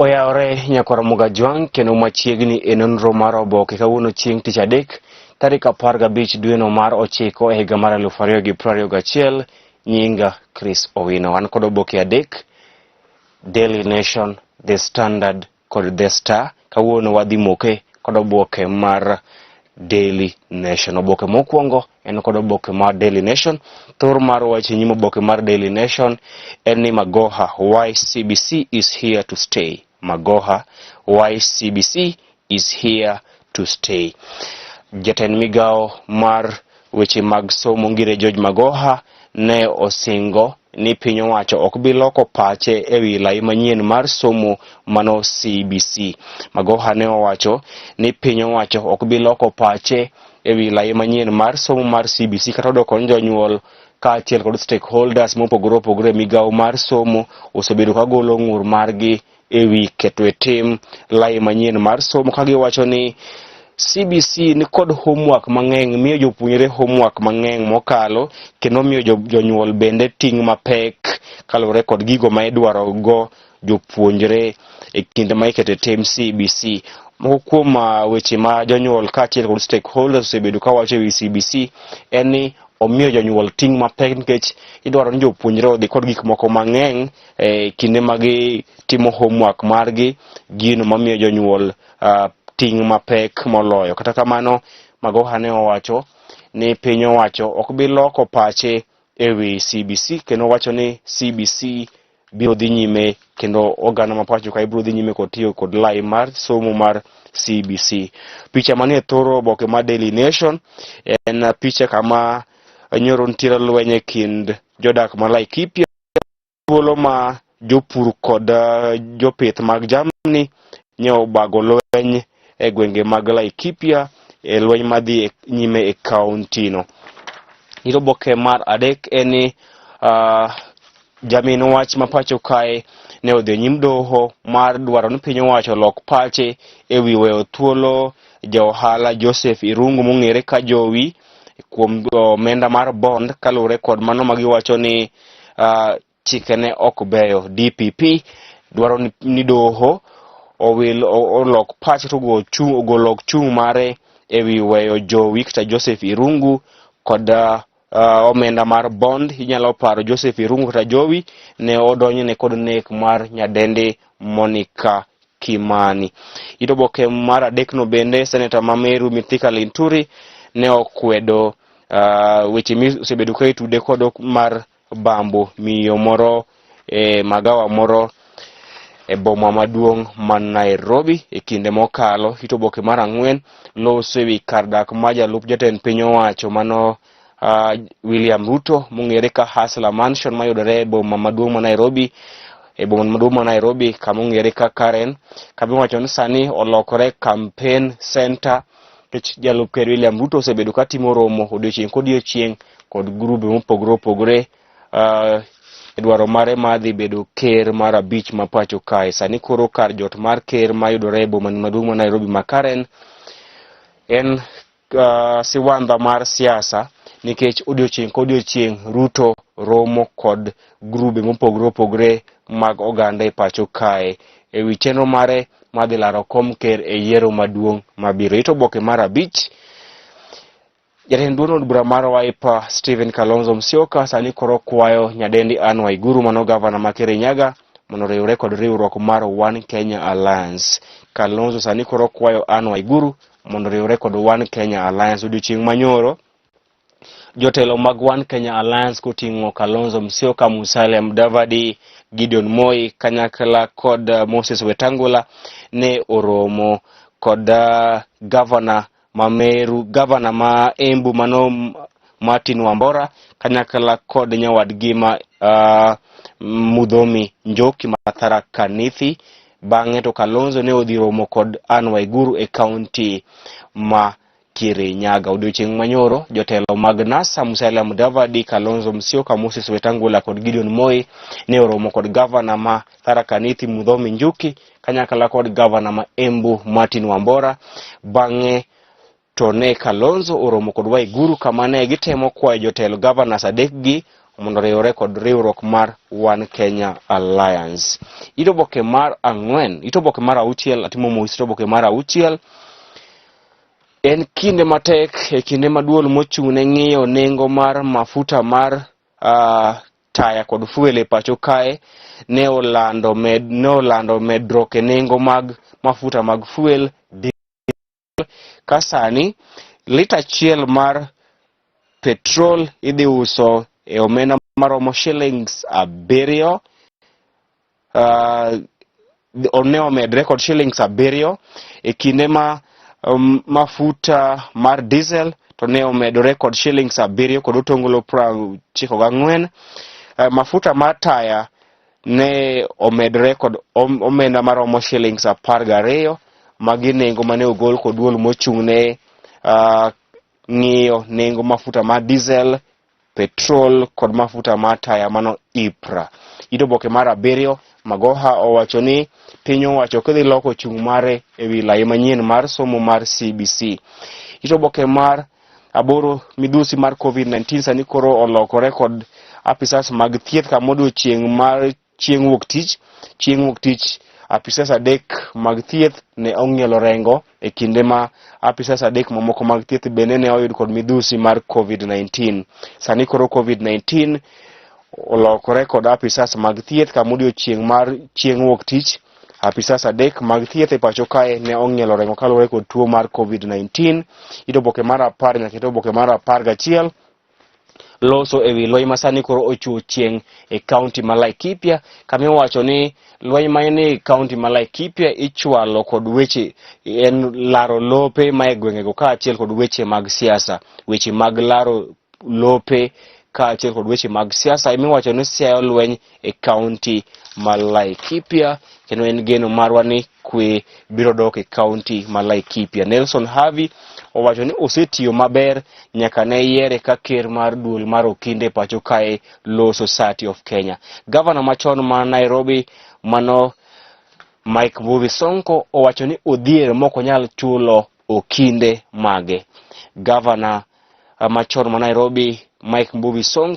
Oyaore nyakora Mugajwang kendo machiegni e nonro mar Oboke kawuono chieng' tich adek tarik 15 dwe no mar 9 e higa mar 2021. Nyinga Chris Owino, an kod oboke adek: Daily Nation, The Standard kod The Star. Kawuono wadhi moke kod oboke mar Daily Nation. Oboke mokwongo en kod oboke mar Daily Nation. Thor mar wach nyimo oboke mar Daily Nation en ni Magoha, why CBC is here to stay. Magoha, why CBC is here to stay. Jatend migao mar weche mag somo ngire George Magoha ne osingo ni piny owacho ok bi loko pache ewi lai manyien mar somo mano CBC. Magoha ne owacho ni piny owacho ok bi loko pache ewi lai manyien mar somo mar CBC kata doko jonyuol kaachiel kod stakeholders mopogore opogore migao mar somo osebedo ka golo ng'ur margi ewi keto e tim lai manyien mar somo, ka giwacho ni CBC ni kod homework mang'eny, miyo jopuonjre homework mang'eny mokalo, kendo miyo jonyuol bende ting' mapek kalore kod gigo ma idwaro go jopuonjre e kinde ma iketo e tim CBC. Moko kuom weche ma jonyuol kaachiel kod stakeholders osebedo ka wacho ewi CBC en ni omiyo jonyuol ting' mapek nikech idwaro ni jopuonjre odhi kod gik moko mang'eny kinde ma gitimo homework margi, gino mamiyo jonyuol ting' mapek moloyo. Kata kamano, Magoha ne owacho ni piny owacho ok bi loko pache ewi CBC, kendo wacho ni CBC biro dhi nyime kendo oganda ma pacho ka ibiro dhi nyime kod tiyo kod lai mar somo mar CBC. Picha manie thoro oboke mar Daily Nation en picha kama nyoro nitiere lweny e kind jodak ma Laikipia, thuolo ma jopur kod jopith mag jamni nyo bago lweny e gwenge mag Laikipia, e lweny madhi nyime e kaunti no. Oboke mar adek en ni jamin wach ma pacho kae ne odhi nyim doho mar dwaro ni piny owacho lok pache ewi weyo thuolo jaohala Joseph Irungu mong'ere ka Jowi kuom omenda mar bond, kalure kod mano ma giwacho ni chikene ok beyo. DPP dwaro ni doho olok pache to ogolok chung' mare ewi weyo Jowi kata Joseph Irungu kod omenda mar bond. Inyalo paro Joseph Irungu kata Jowi ne odonjne kod nek mar nyadendi Monica Kimani. Oboke mar adek no bende Senator Mameru Mithika Linturi ne okwedo weche osebedo ka itude kod mar bambo miyo moro magawa moro e boma maduong' man Nairobi e kinde mokalo. Oboke mar ang'wen loso ewi kar dak ma jalup jatend piny owacho mano William Ruto mong'ere ka Hustler Mansion mayudore e boma maduong' ma Nairobi, kama ong'ere ka Karen. Kama iwacho ni sani olokore campaign center kech jalup ker William Ruto osebedo ka timo romo odiochieng' kod odiochieng' kod grube mopogore opogore dwaro mare madhi bedo ker mar abich ma pacho kae. Sani koro kar jot mar ker mayudore e boma maduong' ma Nairobi ma Karen en siwandha mar siasa, nikech odiochieng' kod odiochieng' Ruto romo kod grube mopogore opogore mag oganda e pacho kae ewi chenro mare madhi laro kom ker e yiero maduong' mabiro. Oboke mar abich, jatend duond od bura mar Wiper Stephen Kalonzo Musyoka sani koro kwayo nyadendi Anne Waiguru mano gavana ma Kirinyaga mondo riwre kod riwruok mar One Kenya Alliance. Kalonzo sani koro kwayo Anne Waiguru mondo riwre kod One Kenya Alliance. Odiochieng' manyoro jotelo mag One Kenya Alliance koting'o Kalonzo Musyoka, Musalia Mudavadi, Gideon Moi kanyakla kod Moses Wetangula ne oromo kod gavana Mameru, gavana ma Embu mano Martin Wambora kanyakla kod nyawadgi ma Mudhomi Njoki Mathara Kanithi. Bang'e to Kalonzo ne odhi romo kod Anne Waiguru e kaunti ma Kirinyaga. Odiochieng' manyoro jotelo mag NASA Musalia Mudavadi, Kalonzo Musyoka, Moses Wetangula kod Gideon Moi ne oromo kod gavana ma Tharaka Nithi Mudhomi Njuki kanyakla kod gavana ma Embu Martin Wambora. Bang'e to ne Kalonzo oromo kod Waiguru kama ne gitemo kwayo jotelo governors adek gi mondo riwre kod riwruok mar One Kenya Alliance. Oboke mar ang'wen, oboke mar auchiel, atimo mos oboke mar auchiel. En kinde matek e kinde maduol mochung' ne ng'iyo nengo mar mafuta mar taya kod fuel e pacho kae ne olando medruok e nengo mag mafuta mag fuel kasani lita achiel mar petrol idhi uso e omenda maromo shillings 7. Ne omedre kod shillings 7 e kinde ma mafuta mar diesel to ne omedore kod shillings 7 kod otongolo 94. Mafuta mar taya ne omedore kod omenda maromo shillings 12 magi nengo mane ogol kod duol mochung' ne ng'iyo nengo mafuta mar diesel, petrol kod mafuta mar taya mano IPRA. Oboke mar 7, Magoha owacho ni piny owacho kidhi loko chung' mare e wi lai manyien mar somo mar CBC. Oboke mar 8, midhusi mar COVID-19 sani koro olokore kod apisas mag thieth kamodo chieng' wuok tich apisas 3 mag thieth ne ong'ielo rengo e kinde ma apisas 3 mamoko mag thieth bende ne oyud kod midhusi mar COVID-19. Sani koro COVID-19 olokore kod apisas mag thieth kamodo chieng' wuok tich apisas 3 mag thieth e pacho kae ne ong'ielo rengo kaluwore kod tuo mar COVID-19. Oboke mar 10 nyaka oboke mar 11 loso e wi lweny masani koro ochuo chieng' e kaunti ma Laikipia, kama wacho ni lweny manie kaunti ma Laikipia ichwalo kod weche en laro lope ma e gwengego kaachiel kod weche mag siasa, weche mag laro lope kaachiel kod weche mag siasa imiwacho ni siayo lweny e kaunti ma Laikipia, kendo en geno marwa ni kwe biro dok e kaunti ma Laikipia. Nelson Havi owacho ni osetiyo maber nyaka ne yiere ka ker mar duol mar okinde pacho kae Law Society of Kenya. Gavana machon ma Nairobi mano Mike Mbuvi Sonko owacho ni odhier moko nyal chulo okinde mage. Gavana machon ma Nairobi Mike Mbuvi Sonko